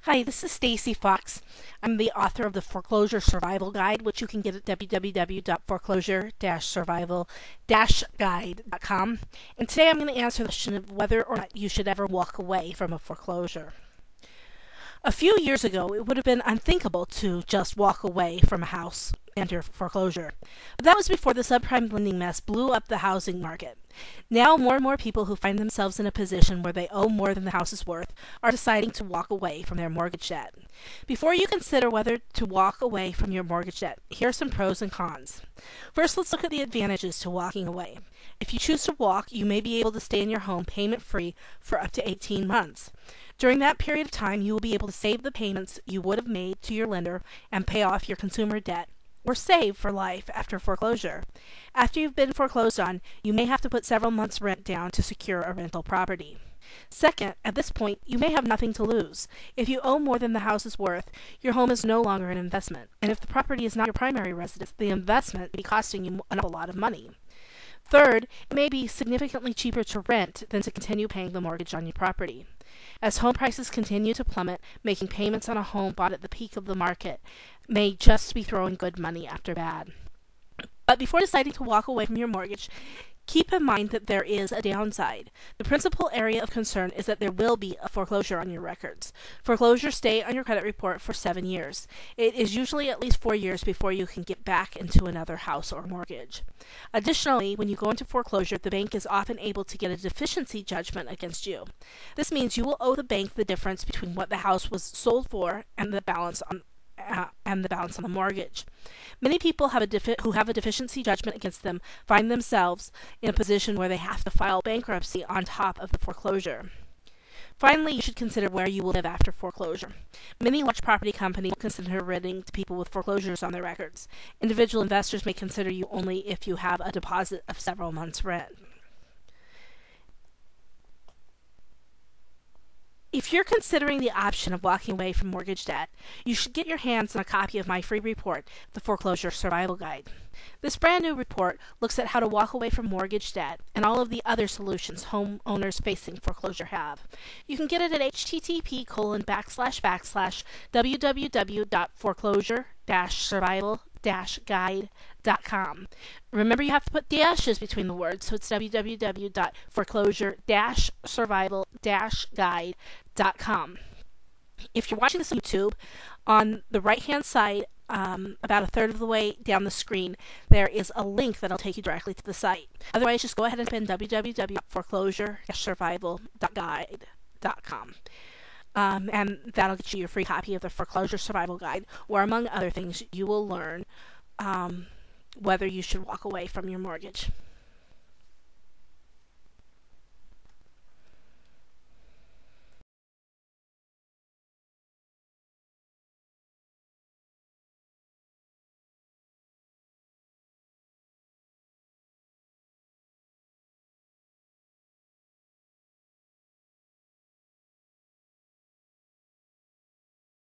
Hi, this is Stacy Fox. I'm the author of the Foreclosure Survival Guide, which you can get at www.foreclosure-survival-guide.com. And today I'm going to answer the question of whether or not you should ever walk away from a foreclosure. A few years ago, it would have been unthinkable to just walk away from a house under foreclosure. But that was before the subprime lending mess blew up the housing market. Now, more and more people who find themselves in a position where they owe more than the house is worth are deciding to walk away from their mortgage debt. Before you consider whether to walk away from your mortgage debt, here are some pros and cons. First, let's look at the advantages to walking away. If you choose to walk, you may be able to stay in your home payment-free for up to 18 months. During that period of time, you will be able to save the payments you would have made to your lender and pay off your consumer debt, or save for life after foreclosure. After you've been foreclosed on, you may have to put several months' rent down to secure a rental property. Second, at this point, you may have nothing to lose. If you owe more than the house is worth, your home is no longer an investment. And if the property is not your primary residence, the investment may be costing you an awful lot of money. Third, it may be significantly cheaper to rent than to continue paying the mortgage on your property. As home prices continue to plummet, making payments on a home bought at the peak of the market may just be throwing good money after bad. But before deciding to walk away from your mortgage, keep in mind that there is a downside. The principal area of concern is that there will be a foreclosure on your records. Foreclosures stay on your credit report for 7 years. It is usually at least 4 years before you can get back into another house or mortgage. Additionally, when you go into foreclosure, the bank is often able to get a deficiency judgment against you. This means you will owe the bank the difference between what the house was sold for and the balance on the mortgage. Many people who have a deficiency judgment against them find themselves in a position where they have to file bankruptcy on top of the foreclosure. Finally, you should consider where you will live after foreclosure. Many large property companies will consider renting to people with foreclosures on their records. Individual investors may consider you only if you have a deposit of several months' rent. If you're considering the option of walking away from mortgage debt, you should get your hands on a copy of my free report, the Foreclosure Survival Guide. This brand new report looks at how to walk away from mortgage debt and all of the other solutions homeowners facing foreclosure have. You can get it at http://www.foreclosure-survival-guide.com. Remember, you have to put dashes between the words, so it's www.foreclosure-survival-guide.com. If you're watching this on YouTube, on the right-hand side, about a third of the way down the screen, there is a link that'll take you directly to the site. Otherwise, just go ahead and type in www.foreclosure-survival-guide.com. And that'll get you your free copy of the Foreclosure Survival Guide, where, among other things, you will learn whether you should walk away from your mortgage.